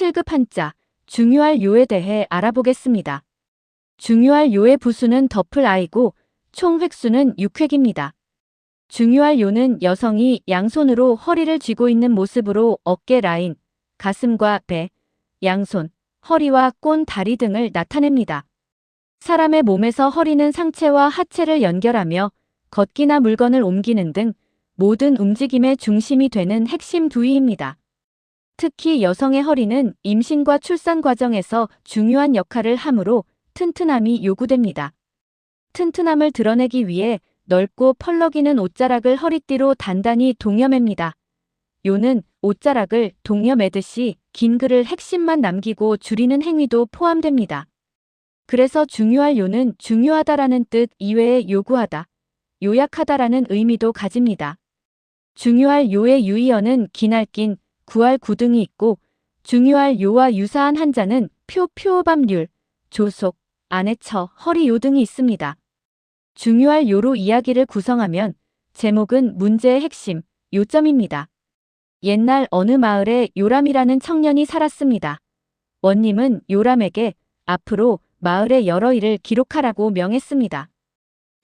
7급 한자, 중요할 요에 대해 알아보겠습니다. 중요할 요의 부수는 덮을 아이고 총 획수는 6획입니다. 중요할 요는 여성이 양손으로 허리를 쥐고 있는 모습으로 어깨 라인, 가슴과 배, 양손, 허리와 꼰 다리 등을 나타냅니다. 사람의 몸에서 허리는 상체와 하체를 연결하며 걷기나 물건을 옮기는 등 모든 움직임의 중심이 되는 핵심 부위입니다. 특히 여성의 허리는 임신과 출산 과정에서 중요한 역할을 하므로 튼튼함이 요구됩니다. 튼튼함을 드러내기 위해 넓고 펄럭이는 옷자락을 허리띠로 단단히 동여맵니다. 요는 옷자락을 동여매듯이 긴 글을 핵심만 남기고 줄이는 행위도 포함됩니다. 그래서 중요할 요는 중요하다라는 뜻 이외에 요구하다, 요약하다라는 의미도 가집니다. 중요할 요의 유의어는 기날긴, 구할 구 등이 있고 중요할 요와 유사한 한자는 표업함률, 조속, 안에처, 허리 요 등이 있습니다. 중요할 요로 이야기를 구성하면 제목은 문제의 핵심, 요점입니다. 옛날 어느 마을에 요람이라는 청년이 살았습니다. 원님은 요람에게 앞으로 마을의 여러 일을 기록하라고 명했습니다.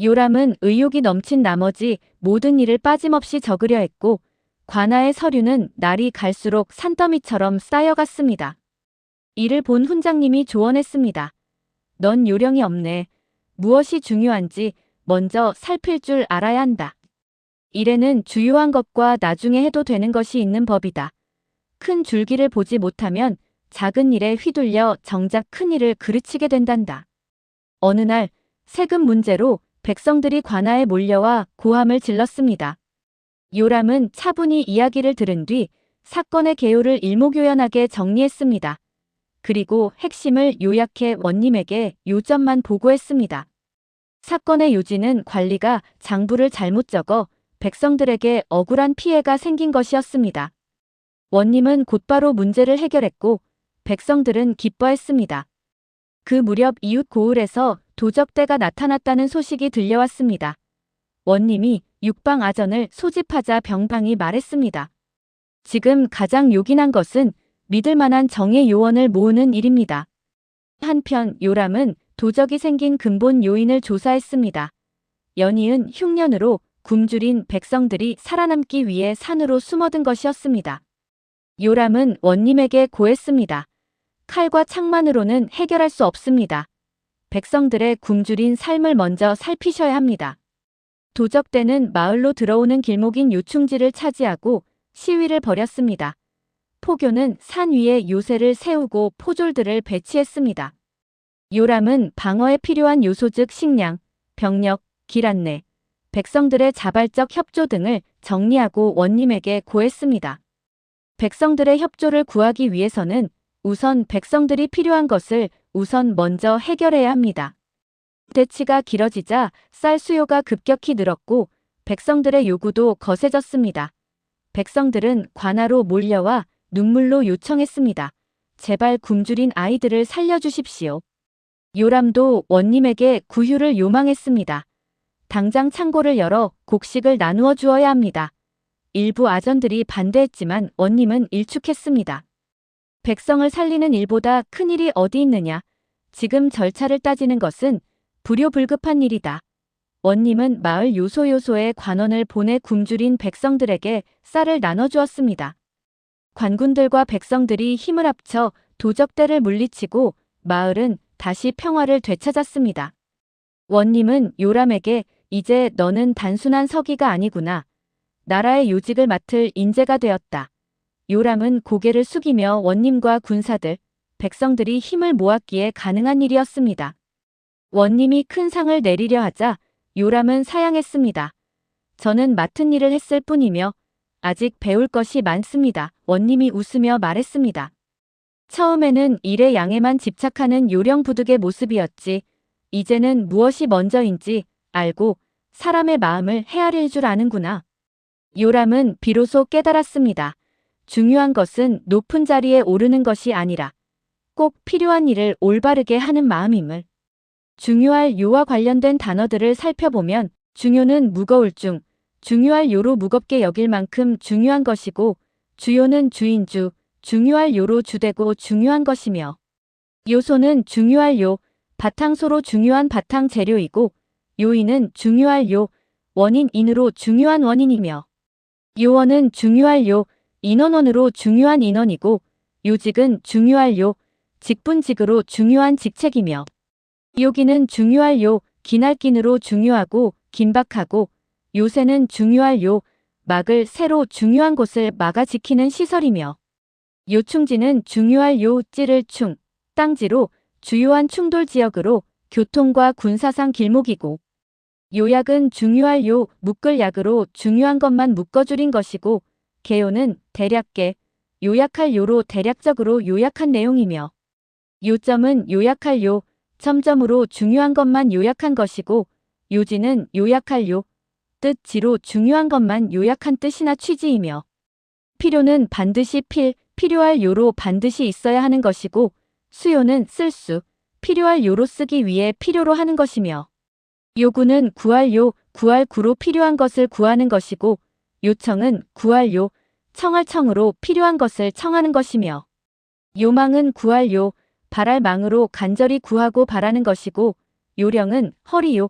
요람은 의욕이 넘친 나머지 모든 일을 빠짐없이 적으려 했고 관아의 서류는 날이 갈수록 산더미처럼 쌓여갔습니다. 이를 본 훈장님이 조언했습니다. 넌 요령이 없네. 무엇이 중요한지 먼저 살필 줄 알아야 한다. 일에는 주요한 것과 나중에 해도 되는 것이 있는 법이다. 큰 줄기를 보지 못하면 작은 일에 휘둘려 정작 큰 일을 그르치게 된단다. 어느 날 세금 문제로 백성들이 관아에 몰려와 고함을 질렀습니다. 요람은 차분히 이야기를 들은 뒤 사건의 개요를 일목요연하게 정리했습니다. 그리고 핵심을 요약해 원님에게 요점만 보고했습니다. 사건의 요지는 관리가 장부를 잘못 적어 백성들에게 억울한 피해가 생긴 것이었습니다. 원님은 곧바로 문제를 해결했고 백성들은 기뻐했습니다. 그 무렵 이웃 고을에서 도적대가 나타났다는 소식이 들려왔습니다. 원님이 육방아전을 소집하자 병방이 말했습니다. 지금 가장 요긴한 것은 믿을 만한 정예 요원을 모으는 일입니다. 한편 요람은 도적이 생긴 근본 요인을 조사했습니다. 연이은 흉년으로 굶주린 백성들이 살아남기 위해 산으로 숨어든 것이었습니다. 요람은 원님에게 고했습니다. 칼과 창만으로는 해결할 수 없습니다. 백성들의 굶주린 삶을 먼저 살피셔야 합니다. 도적대는 마을로 들어오는 길목인 요충지를 차지하고 시위를 벌였습니다. 포교는 산 위에 요새를 세우고 포졸들을 배치했습니다. 요람은 방어에 필요한 요소 즉 식량, 병력, 길 안내, 백성들의 자발적 협조 등을 정리하고 원님에게 고했습니다. 백성들의 협조를 구하기 위해서는 우선 백성들이 필요한 것을 우선 먼저 해결해야 합니다. 대치가 길어지자 쌀 수요가 급격히 늘었고 백성들의 요구도 거세졌습니다. 백성들은 관아로 몰려와 눈물로 요청했습니다. 제발 굶주린 아이들을 살려주십시오. 요람도 원님에게 구휼을 요망했습니다. 당장 창고를 열어 곡식을 나누어 주어야 합니다. 일부 아전들이 반대했지만 원님은 일축했습니다. 백성을 살리는 일보다 큰 일이 어디 있느냐. 지금 절차를 따지는 것은 불효불급한 일이다. 원님은 마을 요소요소에 관원을 보내 굶주린 백성들에게 쌀을 나눠주었습니다. 관군들과 백성들이 힘을 합쳐 도적대를 물리치고 마을은 다시 평화를 되찾았습니다. 원님은 요람에게 이제 너는 단순한 서기가 아니구나. 나라의 요직을 맡을 인재가 되었다. 요람은 고개를 숙이며 원님과 군사들, 백성들이 힘을 모았기에 가능한 일이었습니다. 원님이 큰 상을 내리려 하자 요람은 사양했습니다. 저는 맡은 일을 했을 뿐이며 아직 배울 것이 많습니다. 원님이 웃으며 말했습니다. 처음에는 일의 양에만 집착하는 요령부득의 모습이었지 이제는 무엇이 먼저인지 알고 사람의 마음을 헤아릴 줄 아는구나. 요람은 비로소 깨달았습니다. 중요한 것은 높은 자리에 오르는 것이 아니라 꼭 필요한 일을 올바르게 하는 마음임을. 중요할 요와 관련된 단어들을 살펴보면 중요는 무거울 중, 중요할 요로 무겁게 여길 만큼 중요한 것이고 주요는 주인주, 중요할 요로 주되고 중요한 것이며 요소는 중요할 요, 바탕소로 중요한 바탕 재료이고 요인은 중요할 요, 원인 인으로 중요한 원인이며 요원은 중요할 요, 인원원으로 중요한 인원이고 요직은 중요할 요, 직분직으로 중요한 직책이며 요기는 중요할 요, 기날긴으로 중요하고 긴박하고 요새는 중요할 요, 막을 새로 중요한 곳을 막아 지키는 시설이며 요충지는 중요할 요, 찌를 충, 땅지로 주요한 충돌 지역으로 교통과 군사상 길목이고 요약은 중요할 요, 묶을 약으로 중요한 것만 묶어줄인 것이고 개요는 대략계, 요약할 요로 대략적으로 요약한 내용이며 요점은 요약할 요, 첨점으로 중요한 것만 요약한 것이고 요지는 요약할 요, 뜻지로 중요한 것만 요약한 뜻이나 취지이며 필요는 반드시 필요할 요로 반드시 있어야 하는 것이고 수요는 쓸 수, 필요할 요로 쓰기 위해 필요로 하는 것이며 요구는 구할 요, 구할 구로 필요한 것을 구하는 것이고 요청은 구할 요, 청할 청으로 필요한 것을 청하는 것이며 요망은 구할 요, 바랄 망으로 간절히 구하고 바라는 것이고 요령은 허리요,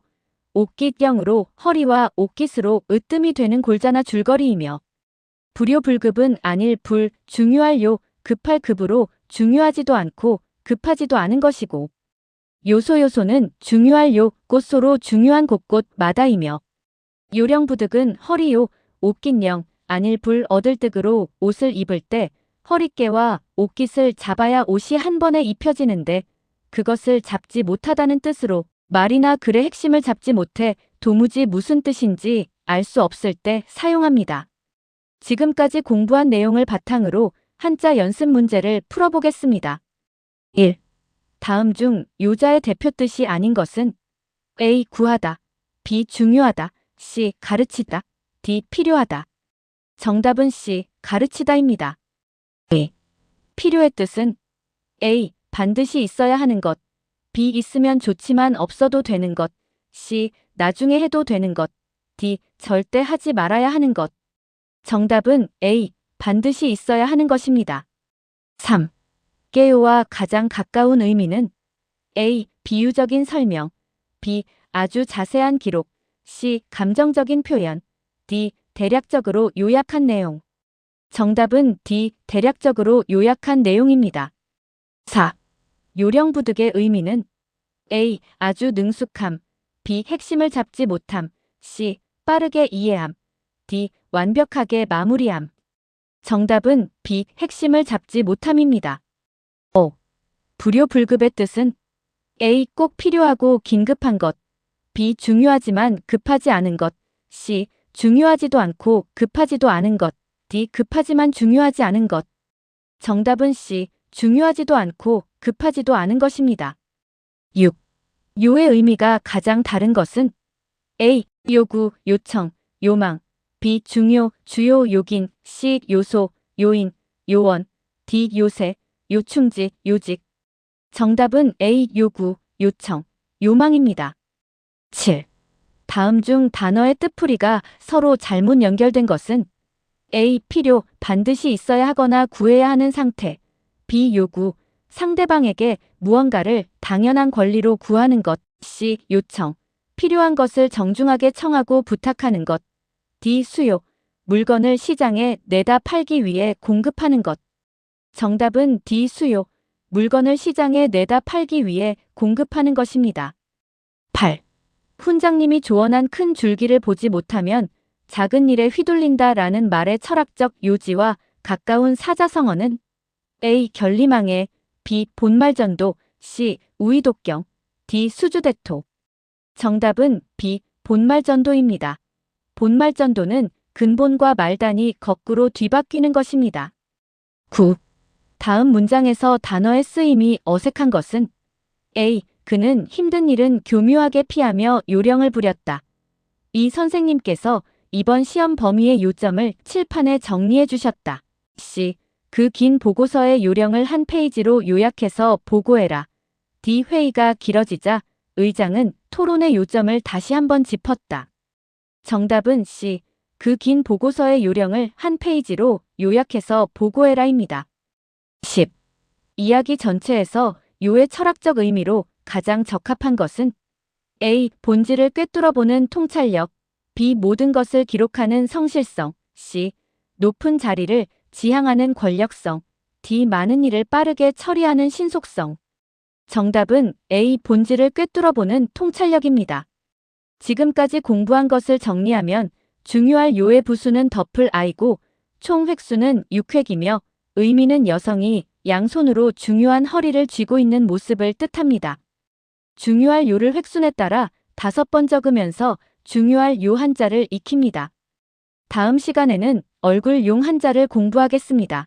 옥깃경으로 허리와 옥깃으로 으뜸이 되는 골자나 줄거리이며 불요불급은 아닐 불, 중요할 요, 급할 급으로 중요하지도 않고 급하지도 않은 것이고 요소는 중요할 요, 꽃소로 중요한 곳곳마다이며 요령부득은 허리요, 옥깃령, 아닐 불 얻을 득으로 옷을 입을 때 허리깨와 옥깃을 잡아야 옷이 한 번에 입혀지는데 그것을 잡지 못하다는 뜻으로 말이나 글의 핵심을 잡지 못해 도무지 무슨 뜻인지 알 수 없을 때 사용합니다. 지금까지 공부한 내용을 바탕으로 한자 연습 문제를 풀어보겠습니다. 1. 다음 중 요자의 대표 뜻이 아닌 것은 A. 구하다, B. 중요하다, C. 가르치다, D. 필요하다. 정답은 C. 가르치다입니다. A. 필요의 뜻은 A. 반드시 있어야 하는 것, B. 있으면 좋지만 없어도 되는 것, C. 나중에 해도 되는 것, D. 절대 하지 말아야 하는 것. 정답은 A. 반드시 있어야 하는 것입니다. 3. 깨요와 가장 가까운 의미는 A. 비유적인 설명, B. 아주 자세한 기록, C. 감정적인 표현, D. 대략적으로 요약한 내용. 정답은 D. 대략적으로 요약한 내용입니다. 4. 요령부득의 의미는 A. 아주 능숙함, B. 핵심을 잡지 못함, C. 빠르게 이해함, D. 완벽하게 마무리함. 정답은 B. 핵심을 잡지 못함입니다. 5. 불요불급의 뜻은 A. 꼭 필요하고 긴급한 것, B. 중요하지만 급하지 않은 것, C. 중요하지도 않고 급하지도 않은 것, D. 급하지만 중요하지 않은 것. 정답은 C. 중요하지도 않고 급하지도 않은 것입니다. 6. 요의 의미가 가장 다른 것은 A. 요구, 요청, 요망, B. 중요, 주요, 요긴, C. 요소, 요인, 요원, D. 요새, 요충지, 요직. 정답은 A. 요구, 요청, 요망입니다. 7. 다음 중 단어의 뜻풀이가 서로 잘못 연결된 것은 A. 필요, 반드시 있어야 하거나 구해야 하는 상태, B. 요구, 상대방에게 무언가를 당연한 권리로 구하는 것, C. 요청, 필요한 것을 정중하게 청하고 부탁하는 것, D. 수요, 물건을 시장에 내다 팔기 위해 공급하는 것. 정답은 D. 수요, 물건을 시장에 내다 팔기 위해 공급하는 것입니다. 8. 훈장님이 조언한 큰 줄기를 보지 못하면 작은 일에 휘둘린다 라는 말의 철학적 요지와 가까운 사자성어는 A. 결리망해, B. 본말전도, C. 우의독경, D. 수주대토. 정답은 B. 본말전도입니다. 본말전도는 근본과 말단이 거꾸로 뒤바뀌는 것입니다. 9. 다음 문장에서 단어의 쓰임이 어색한 것은 A. 그는 힘든 일은 교묘하게 피하며 요령을 부렸다. 이 선생님께서 이번 시험 범위의 요점을 칠판에 정리해 주셨다. C. 그 긴 보고서의 요령을 한 페이지로 요약해서 보고해라. D. 회의가 길어지자 의장은 토론의 요점을 다시 한번 짚었다. 정답은 C. 그 긴 보고서의 요령을 한 페이지로 요약해서 보고해라입니다. 10. 이야기 전체에서 요의 철학적 의미로 가장 적합한 것은 A. 본질을 꿰뚫어보는 통찰력, B. 모든 것을 기록하는 성실성, C. 높은 자리를 지향하는 권력성, D. 많은 일을 빠르게 처리하는 신속성. 정답은 A. 본질을 꿰뚫어보는 통찰력입니다. 지금까지 공부한 것을 정리하면 중요할 요의 부수는 덮을 I고 총 획수는 6획이며 의미는 여성이 양손으로 중요한 허리를 쥐고 있는 모습을 뜻합니다. 중요할 요를 획순에 따라 5번 적으면서 중요할 요 한자를 익힙니다. 다음 시간에는 얼굴 용 한자를 공부하겠습니다.